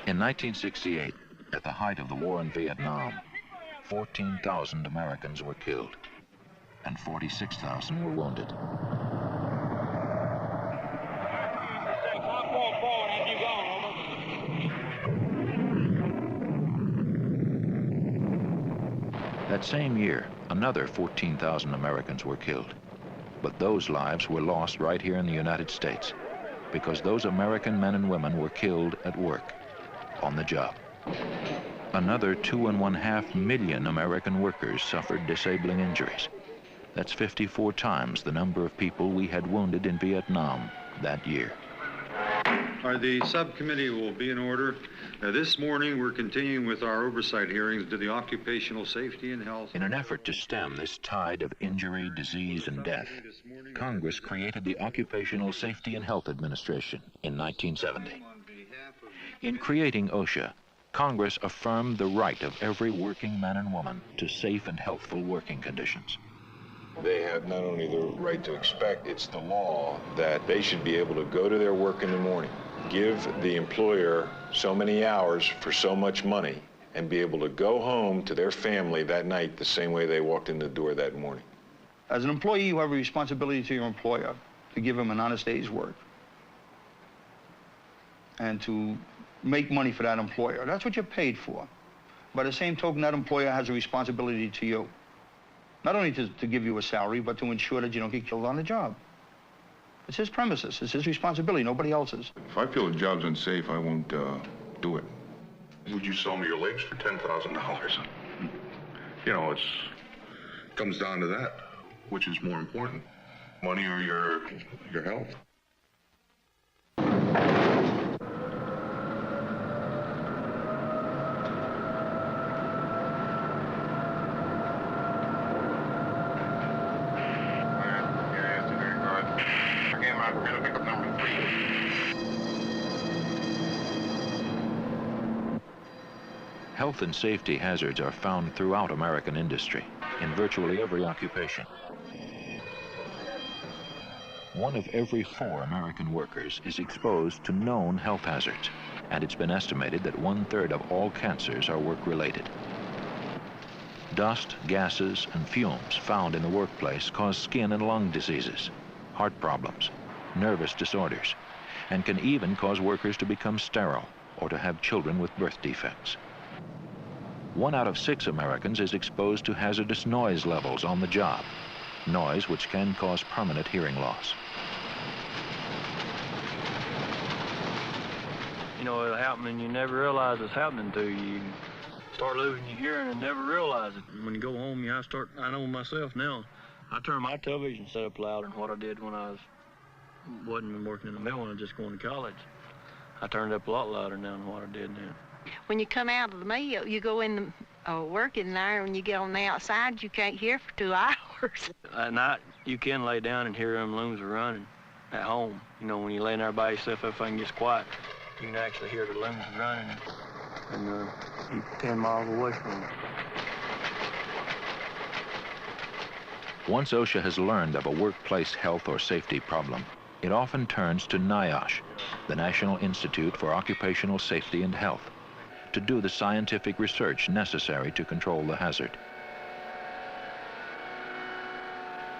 In 1968, at the height of the war in Vietnam, 14,000 Americans were killed and 46,000 were wounded. That same year, another 14,000 Americans were killed. But those lives were lost right here in the United States because those American men and women were killed at work, on the job. Another 2.5 million American workers suffered disabling injuries. That's 54 times the number of people we had wounded in Vietnam that year. The subcommittee will be in order. This morning we're continuing with our oversight hearings to the occupational safety and health. In an effort to stem this tide of injury, disease, and death, Congress created the Occupational Safety and Health Administration in 1970. In creating OSHA, Congress affirmed the right of every working man and woman to safe and healthful working conditions. They have not only the right to expect, it's the law that they should be able to go to their work in the morning, give the employer so many hours for so much money, and be able to go home to their family that night the same way they walked in the door that morning. As an employee, you have a responsibility to your employer to give him an honest day's work and to make money for that employer. That's what you're paid for. By the same token, that employer has a responsibility to you. Not only to give you a salary, but to ensure that you don't get killed on the job. It's his premises, it's his responsibility, nobody else's. If I feel the job's unsafe, I won't do it. Would you sell me your legs for $10,000? You know, it comes down to that. Which is more important, money or your health? Health and safety hazards are found throughout American industry, in virtually every occupation. 1 of every 4 American workers is exposed to known health hazards, and it's been estimated that 1/3 of all cancers are work-related. Dust, gases, and fumes found in the workplace cause skin and lung diseases, heart problems, nervous disorders, and can even cause workers to become sterile or to have children with birth defects. 1 out of 6 Americans is exposed to hazardous noise levels on the job, noise which can cause permanent hearing loss. You know, it'll happen and you never realize it's happening to you. You start losing your hearing and never realize it. When you go home, I know myself now, I turn my television set up louder than what I did when I wasn't working in the mill, when I was just going to college. I turned it up a lot louder now than what I did then. When you come out of the mill, you go in the work in there, and when you get on the outside, you can't hear for 2 hours. At night, you can lay down and hear them looms are running at home. You know, when you lay there by yourself, everything gets quiet. You can actually hear the looms running, and you're 10 miles away from them. Once OSHA has learned of a workplace health or safety problem, it often turns to NIOSH, the National Institute for Occupational Safety and Health, to do the scientific research necessary to control the hazard.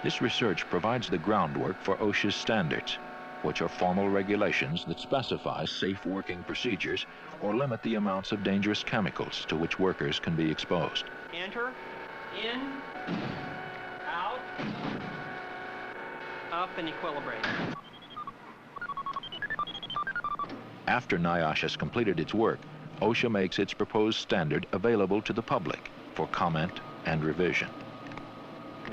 This research provides the groundwork for OSHA's standards, which are formal regulations that specify safe working procedures or limit the amounts of dangerous chemicals to which workers can be exposed. Enter, in, out, up, and equilibrate. After NIOSH has completed its work, OSHA makes its proposed standard available to the public for comment and revision.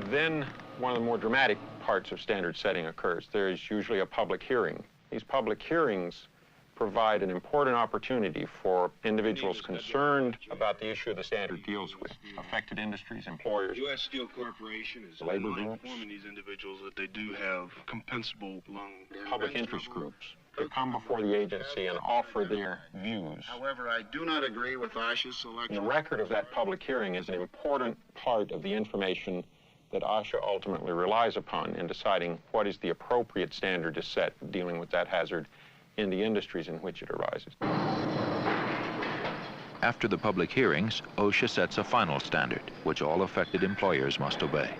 Then one of the more dramatic parts of standard setting occurs. There is usually a public hearing. These public hearings provide an important opportunity for individuals concerned about the issue of the standard deals with, affected industries, employers, U.S. Steel Corporation is labor groups, informing these individuals that they do have compensable lung public interest groups to come before the agency and offer their views. However, I do not agree with OSHA's selection. The record of that public hearing is an important part of the information that OSHA ultimately relies upon in deciding what is the appropriate standard to set dealing with that hazard in the industries in which it arises. After the public hearings, OSHA sets a final standard, which all affected employers must obey.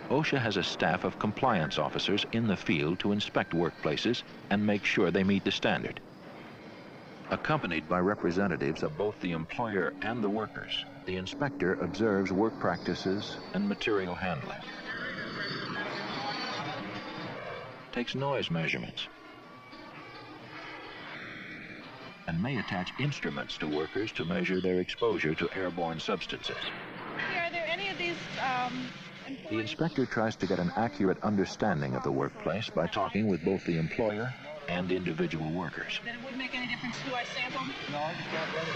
OSHA has a staff of compliance officers in the field to inspect workplaces and make sure they meet the standard. Accompanied by representatives of both the employer and the workers, the inspector observes work practices and material handling. Takes noise measurements and may attach instruments to workers to measure their exposure to airborne substances. Are there any of these The inspector tries to get an accurate understanding of the workplace by talking with both the employer and individual workers. Then it wouldn't make any difference who I sampled? No, I just got rid of it.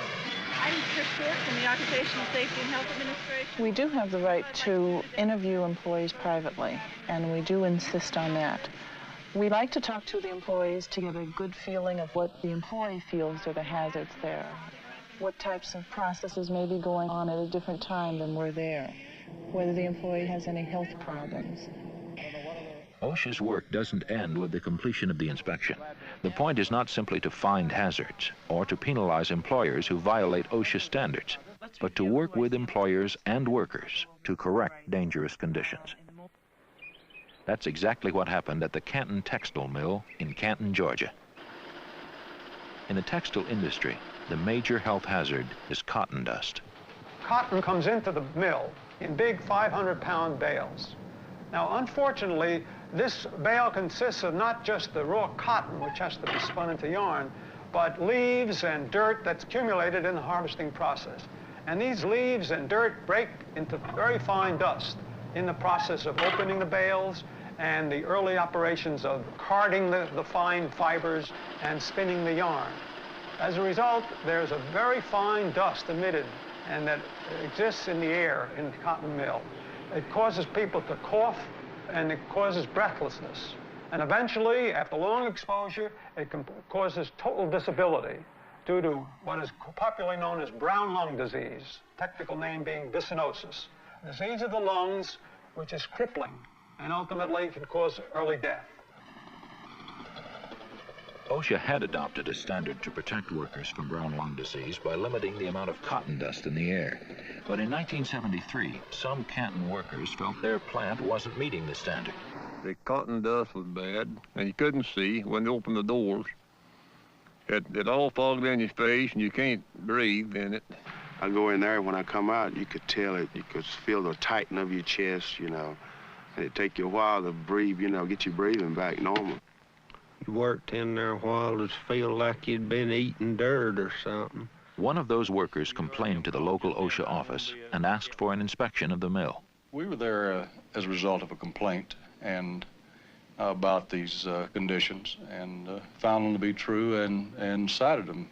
I'm Chris Short from the Occupational Safety and Health Administration. We do have the right to interview employees privately, and we do insist on that. We like to talk to the employees to get a good feeling of what the employee feels are the hazards there, what types of processes may be going on at a different time than we're there, whether the employee has any health problems. OSHA's work doesn't end with the completion of the inspection. The point is not simply to find hazards or to penalize employers who violate OSHA standards, but to work with employers and workers to correct dangerous conditions. That's exactly what happened at the Canton Textile Mill in Canton, Georgia. In the textile industry, the major health hazard is cotton dust. Cotton comes into the mill in big 500-pound bales. Now, unfortunately, this bale consists of not just the raw cotton, which has to be spun into yarn, but leaves and dirt that's accumulated in the harvesting process. And these leaves and dirt break into very fine dust in the process of opening the bales and the early operations of carding the fine fibers and spinning the yarn. As a result, there's a very fine dust emitted and that exists in the air in the cotton mill. It causes people to cough and it causes breathlessness. And eventually, after long exposure, it causes total disability due to what is popularly known as brown lung disease, technical name being byssinosis. Disease of the lungs, which is crippling and ultimately can cause early death. OSHA had adopted a standard to protect workers from brown lung disease by limiting the amount of cotton dust in the air. But in 1973, some Canton workers felt their plant wasn't meeting the standard. The cotton dust was bad, and you couldn't see when they opened the doors. It all fogged in your face, and you can't breathe in it. I go in there, when I come out, you could tell it. You could feel the tightening of your chest, you know. And it'd take you a while to breathe, you know, get your breathing back normal. You worked in there a while, just feel like you'd been eating dirt or something. One of those workers complained to the local OSHA office and asked for an inspection of the mill. We were there as a result of a complaint and about these conditions, and found them to be true and cited them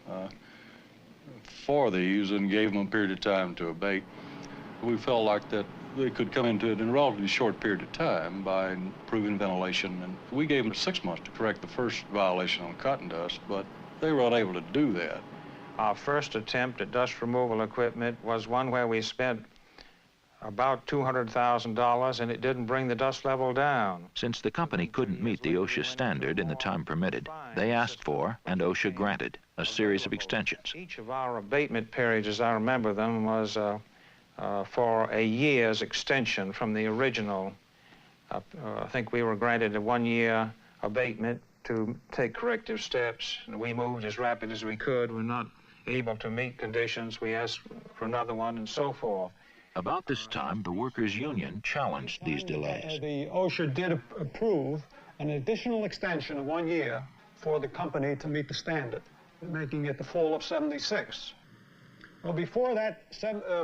for these and gave them a period of time to abate. We felt like that they could come into it in a relatively short period of time by improving ventilation, and we gave them 6 months to correct the first violation on cotton dust, but they were unable to do that. Our first attempt at dust removal equipment was one where we spent about $200,000, and it didn't bring the dust level down. Since the company couldn't meet the OSHA standard in the time permitted, they asked for, and OSHA granted, a series of extensions. Each of our abatement periods, as I remember them, was for a year's extension from the original. I think we were granted a 1-year abatement to take corrective steps. We moved as rapid as we could. We're not able to meet conditions. We asked for another one and so forth. About this time, the workers' union challenged these delays. The OSHA did approve an additional extension of 1 year for the company to meet the standard, making it the fall of '76. Well, before that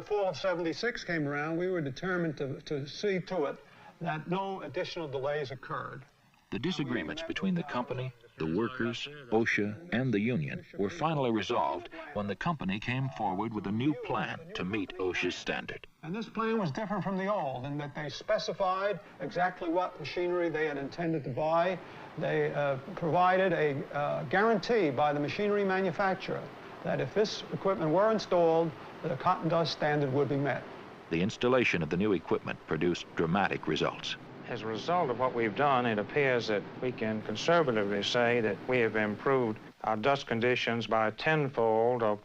fall of '76 came around, we were determined to see to it that no additional delays occurred. The disagreements between the company The workers, OSHA, and the union were finally resolved when the company came forward with a new plan to meet OSHA's standard. And this plan was different from the old in that they specified exactly what machinery they had intended to buy. They provided a guarantee by the machinery manufacturer that if this equipment were installed, the cotton dust standard would be met. The installation of the new equipment produced dramatic results. As a result of what we've done, it appears that we can conservatively say that we have improved our dust conditions by 10-fold or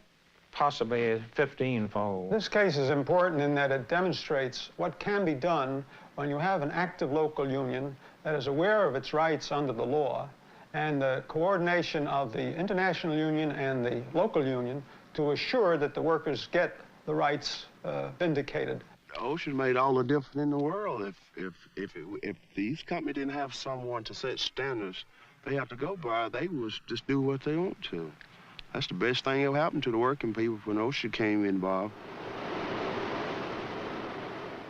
possibly 15-fold. This case is important in that it demonstrates what can be done when you have an active local union that is aware of its rights under the law, and the coordination of the international union and the local union to assure that the workers get the rights vindicated. OSHA made all the difference in the world. If these companies didn't have someone to set standards they have to go by, they would just do what they want to. That's the best thing that happened to the working people when OSHA came involved.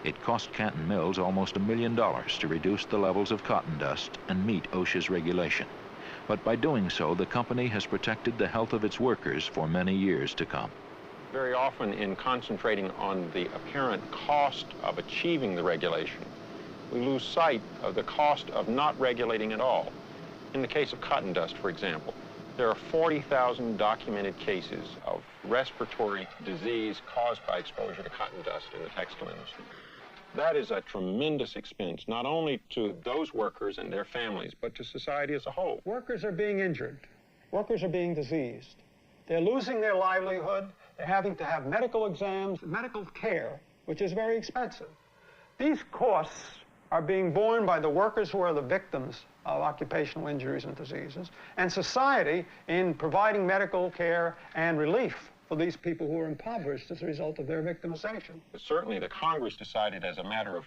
It cost Canton Mills almost $1 million to reduce the levels of cotton dust and meet OSHA's regulation. But by doing so, the company has protected the health of its workers for many years to come. Very often, in concentrating on the apparent cost of achieving the regulation, we lose sight of the cost of not regulating at all. In the case of cotton dust, for example, there are 40,000 documented cases of respiratory disease caused by exposure to cotton dust in the textile industry. That is a tremendous expense, not only to those workers and their families, but to society as a whole. Workers are being injured. Workers are being diseased. They're losing their livelihood. They're having to have medical exams, medical care, which is very expensive. These costs are being borne by the workers who are the victims of occupational injuries and diseases, and society in providing medical care and relief for these people who are impoverished as a result of their victimization. Certainly, the Congress decided as a matter of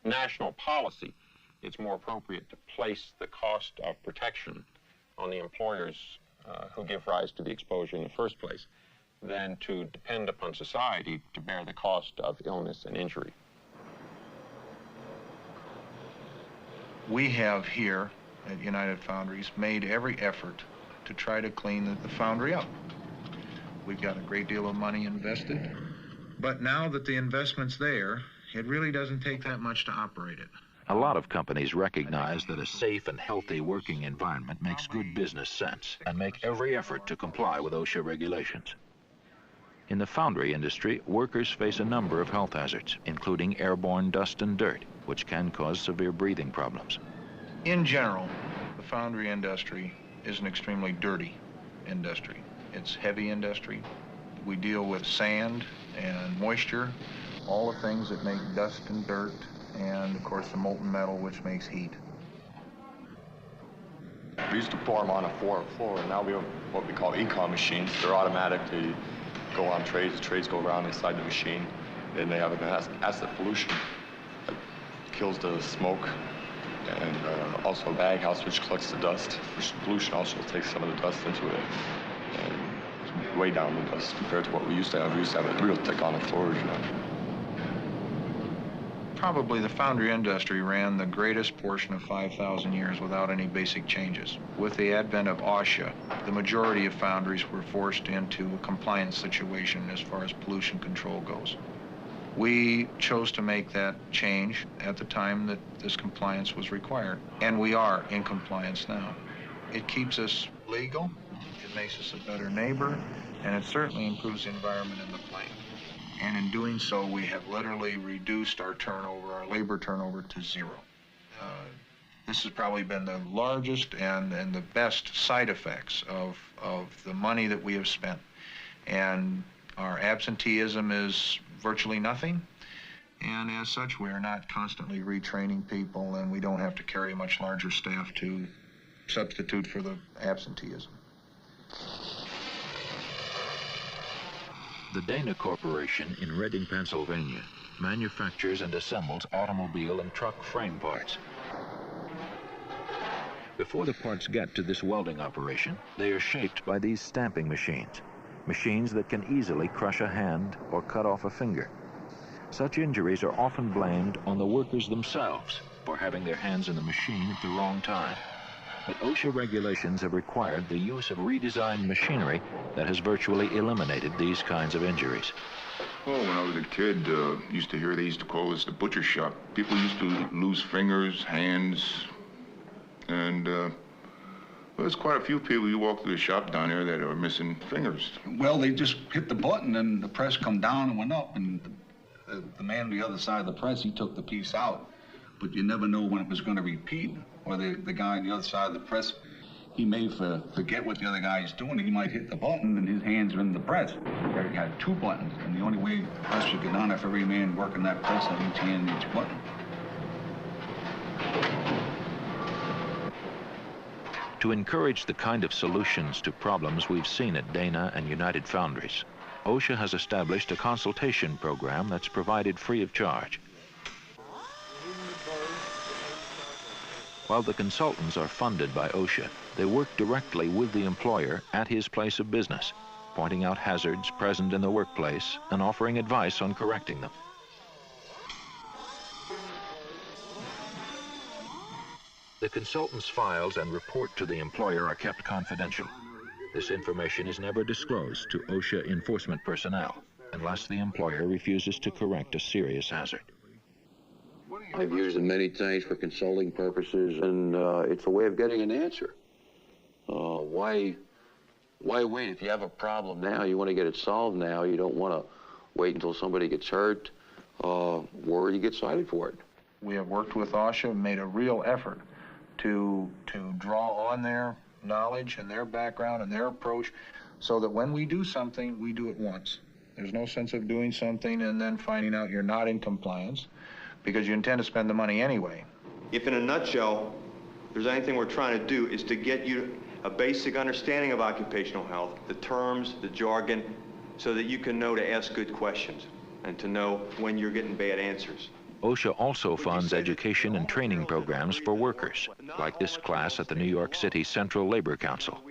national policy, it's more appropriate to place the cost of protection on the employers who give rise to the exposure in the first place than to depend upon society to bear the cost of illness and injury. We have here at United Foundries made every effort to try to clean the foundry up. We've got a great deal of money invested, but now that the investment's there, it really doesn't take that much to operate it. A lot of companies recognize that a safe and healthy working environment makes good business sense and make every effort to comply with OSHA regulations. In the foundry industry, workers face a number of health hazards, including airborne dust and dirt, which can cause severe breathing problems. In general, the foundry industry is an extremely dirty industry. It's heavy industry. We deal with sand and moisture, all the things that make dust and dirt, and of course the molten metal, which makes heat. We used to pour them on a floor, and now we have what we call econ machines. They're automatic. They go on trays. The trays go around inside the machine. Then they have an acid pollution that kills the smoke, and also a bag house which collects the dust, which pollution also takes some of the dust into it. And it's way down the dust compared to what we used to have. We used to have it real thick on the floors, you know. Probably the foundry industry ran the greatest portion of 5,000 years without any basic changes. With the advent of OSHA, the majority of foundries were forced into a compliance situation as far as pollution control goes. We chose to make that change at the time that this compliance was required, and we are in compliance now. It keeps us legal, it makes us a better neighbor, and it certainly improves the environment in the plant. And in doing so, we have literally reduced our turnover, our labor turnover, to zero. This has probably been the largest and the best side effects of the money that we have spent. And our absenteeism is virtually nothing. And as such, we are not constantly retraining people, and we don't have to carry a much larger staff to substitute for the absenteeism. The Dana Corporation in Reading, Pennsylvania, manufactures and assembles automobile and truck frame parts. Before the parts get to this welding operation, they are shaped by these stamping machines, machines that can easily crush a hand or cut off a finger. Such injuries are often blamed on the workers themselves for having their hands in the machine at the wrong time. But OSHA regulations have required the use of redesigned machinery that has virtually eliminated these kinds of injuries. Oh, when I was a kid, used to hear they used to call this the butcher shop. People used to lose fingers, hands, and well, there's quite a few people you walk through the shop down there that are missing fingers. Well, they just hit the button and the press come down and went up, and the man on the other side of the press, he took the piece out. But you never know when it was going to repeat, or the guy on the other side of the press, he may forget what the other guy is doing, and he might hit the button and his hands are in the press. He had two buttons, and the only way the press would get on if every man working that press had each hand and each button. To encourage the kind of solutions to problems we've seen at Dana and United Foundries, OSHA has established a consultation program that's provided free of charge. While the consultants are funded by OSHA, they work directly with the employer at his place of business, pointing out hazards present in the workplace and offering advice on correcting them. The consultant's files and report to the employer are kept confidential. This information is never disclosed to OSHA enforcement personnel unless the employer refuses to correct a serious hazard. I've used them many times for consulting purposes, and it's a way of getting an answer. Why wait? If you have a problem now, you want to get it solved now. You don't want to wait until somebody gets hurt or you get cited for it. We have worked with OSHA, made a real effort to draw on their knowledge and their background and their approach so that when we do something, we do it once. There's no sense of doing something and then finding out you're not in compliance, because you intend to spend the money anyway. If in a nutshell, there's anything we're trying to do is to get you a basic understanding of occupational health, the terms, the jargon, so that you can know to ask good questions and to know when you're getting bad answers. OSHA also funds education and training programs for workers, like this class at the New York City Central Labor Council.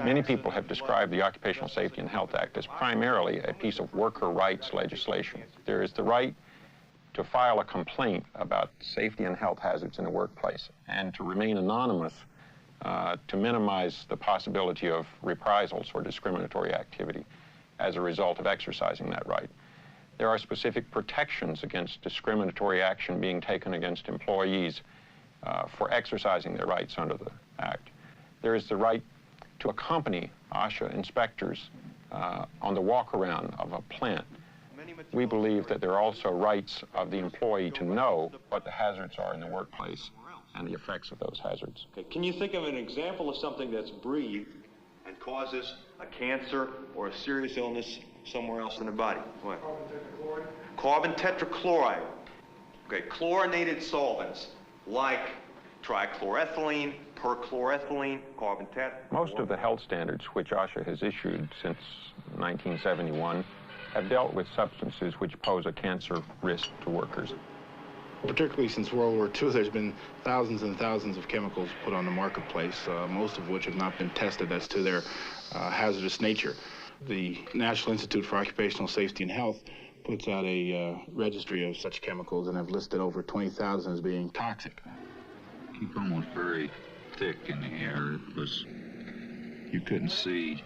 Many people have described the Occupational Safety and Health Act as primarily a piece of worker rights legislation. There is the right to file a complaint about safety and health hazards in the workplace and to remain anonymous to minimize the possibility of reprisals or discriminatory activity as a result of exercising that right. There are specific protections against discriminatory action being taken against employees for exercising their rights under the Act. There is the right to accompany OSHA inspectors on the walk-around of a plant. We believe that there are also rights of the employee to know what the hazards are in the workplace and the effects of those hazards. Okay. Can you think of an example of something that's breathed and causes a cancer or a serious illness somewhere else in the body? What? Carbon tetrachloride. Okay, chlorinated solvents like trichloroethylene, perchloroethylene, carbon tet. Most of the health standards which OSHA has issued since 1971 have dealt with substances which pose a cancer risk to workers. Particularly since World War II, there's been thousands and thousands of chemicals put on the marketplace, most of which have not been tested as to their hazardous nature. The National Institute for Occupational Safety and Health puts out a registry of such chemicals and have listed over 20,000 as being toxic. Keep on was very thick in the air. It was, you couldn't see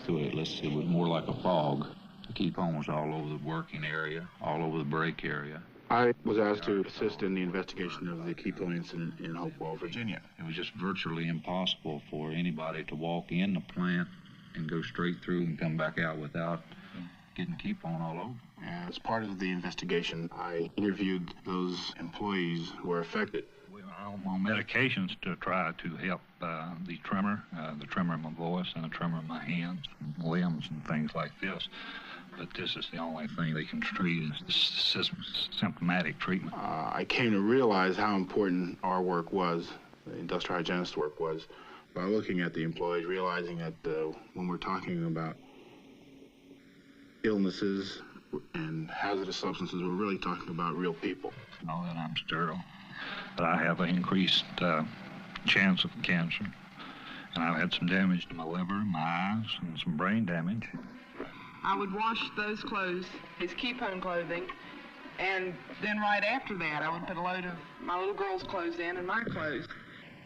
through it. It was more like a fog. The keep on was all over the working area, all over the break area. I was asked to assist in the investigation of the ketone incident in Hopewell, Virginia. It was just virtually impossible for anybody to walk in the plant and go straight through and come back out without getting keep on all over. As part of the investigation, I interviewed those employees who were affected. We were on medications to try to help the tremor in my voice and the tremor in my hands and limbs and things like this. But this is the only thing they can treat is symptomatic treatment. I came to realize how important our work was, the industrial hygienist work was, by looking at the employees, realizing that when we're talking about illnesses and hazardous substances, we're really talking about real people. Know that I'm sterile, that I have an increased chance of cancer, and I've had some damage to my liver, my eyes, and some brain damage. I would wash those clothes, his keep-on clothing, and then right after that, I would put a load of my little girl's clothes in and my clothes.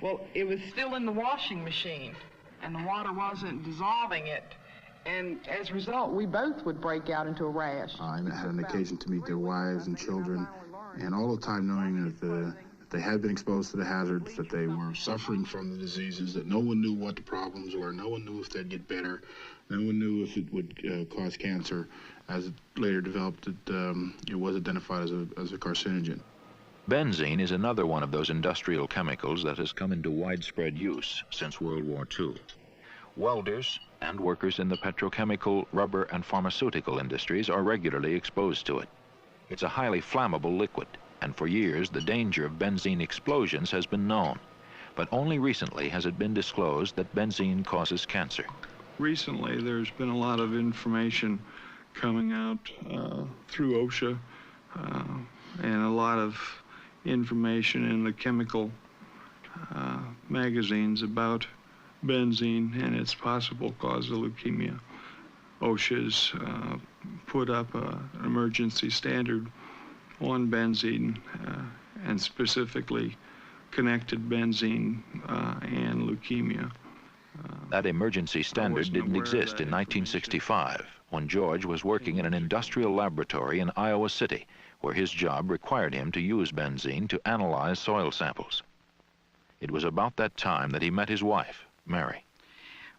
Well, it was still in the washing machine, and the water wasn't dissolving it. And as a result, we both would break out into a rash. I had an occasion to meet their wives and children, and all the time knowing that they had been exposed to the hazards, that they were suffering from the diseases, that no one knew what the problems were, no one knew if they'd get better, no one knew if it would cause cancer. As it later developed, it was identified as a carcinogen. Benzene is another one of those industrial chemicals that has come into widespread use since World War II. Welders and workers in the petrochemical, rubber, and pharmaceutical industries are regularly exposed to it. It's a highly flammable liquid, and for years the danger of benzene explosions has been known. But only recently has it been disclosed that benzene causes cancer. Recently there's been a lot of information coming out through OSHA and a lot of information in the chemical magazines about benzene and its possible cause of leukemia. OSHA's put up an emergency standard on benzene and specifically connected benzene and leukemia. That emergency standard didn't exist in 1965 when George was working in an industrial laboratory in Iowa City, where his job required him to use benzene to analyze soil samples. It was about that time that he met his wife, Mary.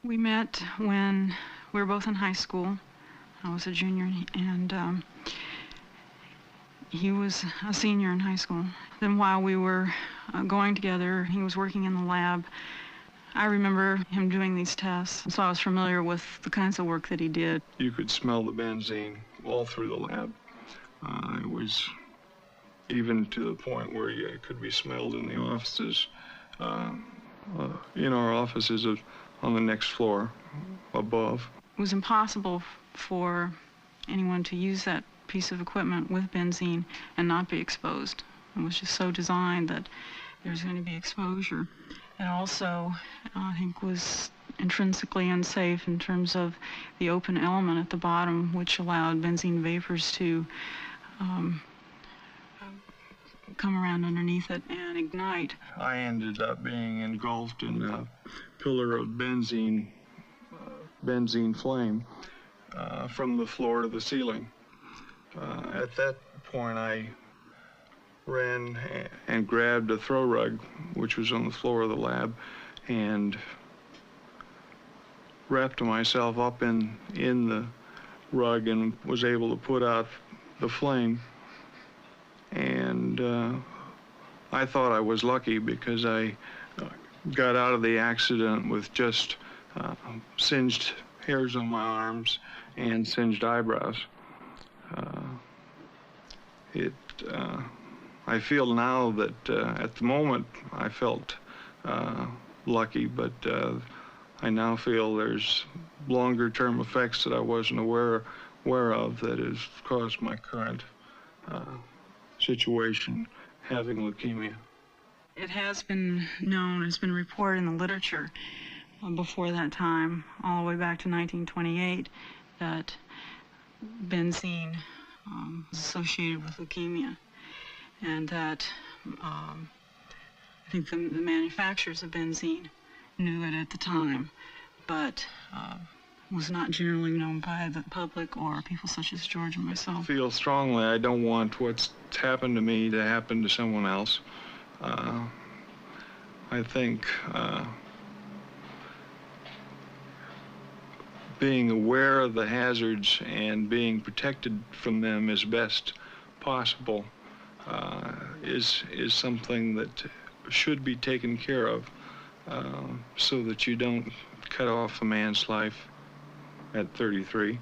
We met when we were both in high school. I was a junior and he was a senior in high school. Then while we were going together, he was working in the lab. I remember him doing these tests, so I was familiar with the kinds of work that he did. You could smell the benzene all through the lab. It was even to the point where it could be smelled in the offices, in our offices on the next floor above. It was impossible for anyone to use that piece of equipment with benzene and not be exposed. It was just so designed that there's going to be exposure. It also, I think, was intrinsically unsafe in terms of the open element at the bottom, which allowed benzene vapors to come around underneath it and ignite. I ended up being engulfed in a pillar of benzene flame from the floor to the ceiling. At that point, I ran and grabbed a throw rug, which was on the floor of the lab, and wrapped myself up in the rug and was able to put out the flame. And I thought I was lucky because I got out of the accident with just singed hairs on my arms and singed eyebrows. I feel now that at the moment I felt lucky, but I now feel there's longer-term effects that I wasn't aware of that has caused my current situation, having leukemia. It has been known, it's been reported in the literature before that time, all the way back to 1928, that benzene was associated with leukemia, and that I think the manufacturers of benzene knew it at the time, but was not generally known by the public or people such as George and myself. I feel strongly I don't want what's happened to me to happen to someone else. I think being aware of the hazards and being protected from them as best possible is something that should be taken care of so that you don't cut off a man's life at 33.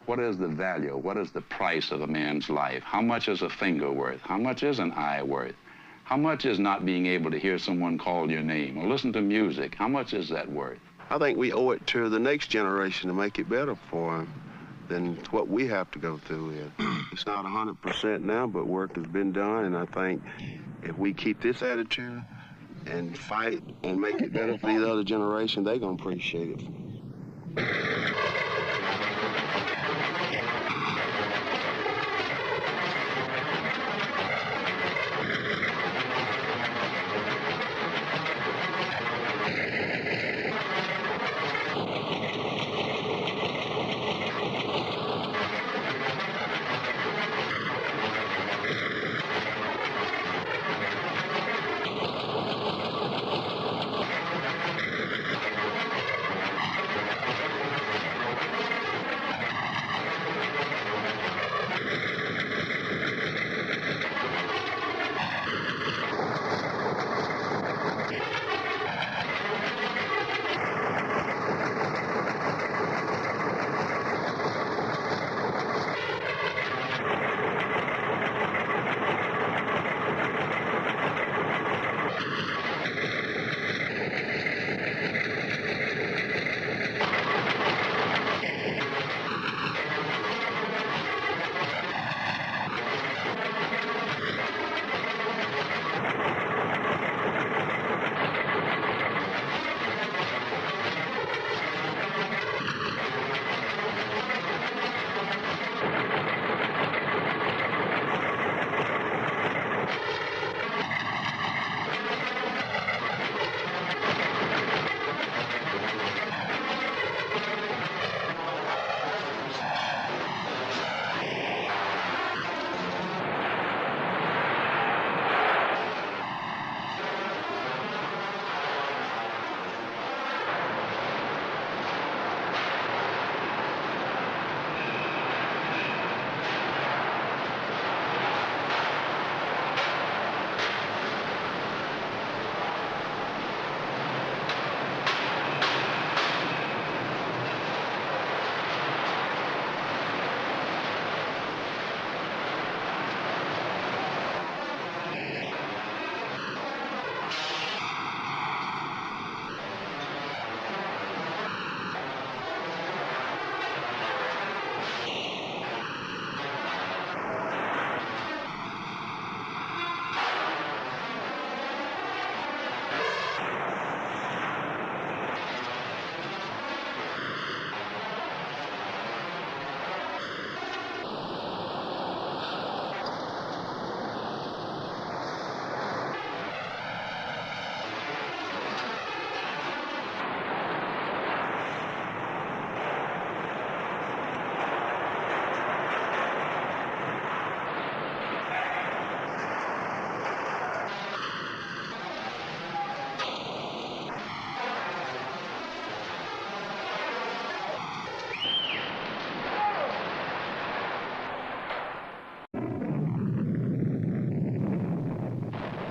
What is the value? What is the price of a man's life? How much is a finger worth? How much is an eye worth? How much is not being able to hear someone call your name or listen to music? How much is that worth? I think we owe it to the next generation to make it better for them than what we have to go through here. It's not 100% now, but work has been done, and I think if we keep this attitude and fight and make it better for these other generations, they're going to appreciate it.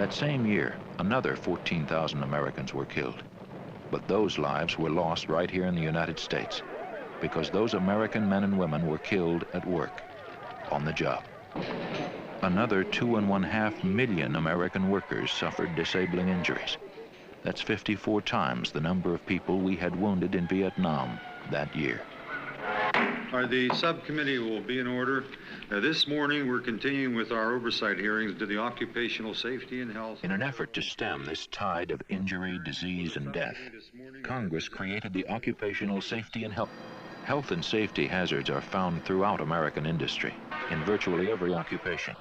That same year, another 14,000 Americans were killed. But those lives were lost right here in the United States because those American men and women were killed at work, on the job. Another 2.5 million American workers suffered disabling injuries. That's 54 times the number of people we had wounded in Vietnam that year. The subcommittee will be in order. This morning we're continuing with our oversight hearings to the occupational safety and health. In an effort to stem this tide of injury, disease, and death, Congress created the Occupational Safety and Health. Health and safety hazards are found throughout American industry, in virtually every occupation.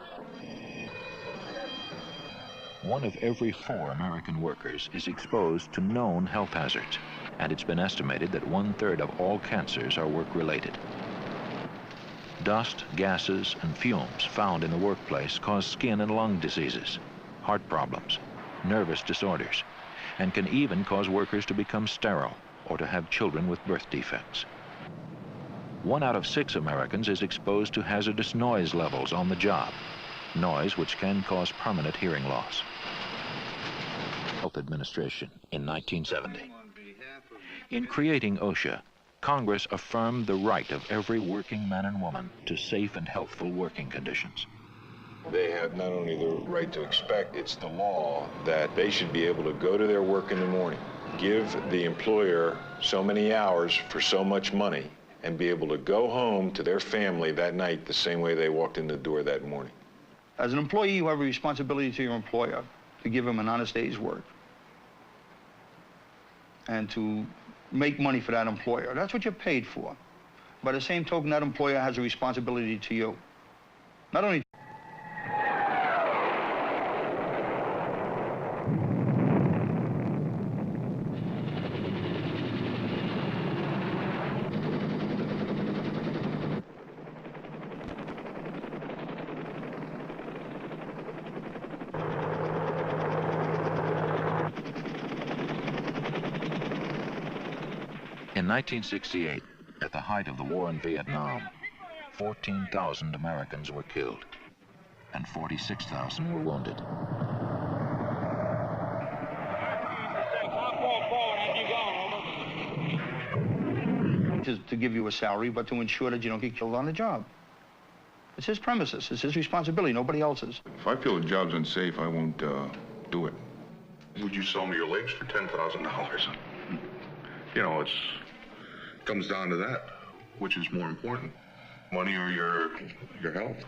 1 of every 4 American workers is exposed to known health hazards, and it's been estimated that 1/3 of all cancers are work-related. Dust, gases, and fumes found in the workplace cause skin and lung diseases, heart problems, nervous disorders, and can even cause workers to become sterile or to have children with birth defects. 1 out of 6 Americans is exposed to hazardous noise levels on the job, noise which can cause permanent hearing loss. Health Administration in 1970. In creating OSHA, Congress affirmed the right of every working man and woman to safe and healthful working conditions. They have not only the right to expect, it's the law that they should be able to go to their work in the morning, give the employer so many hours for so much money, and be able to go home to their family that night the same way they walked in the door that morning. As an employee, you have a responsibility to your employer to give him an honest day's work and to make money for that employer. That's what you're paid for. By the same token, that employer has a responsibility to you. Not only In 1968, at the height of the war in Vietnam, 14,000 Americans were killed and 46,000 were wounded. To give you a salary, but to ensure that you don't get killed on the job. It's his premises. It's his responsibility, nobody else's. If I feel the job's unsafe, I won't do it. Would you sell me your legs for $10,000? You know, it comes down to that. Which is more important, money or your health?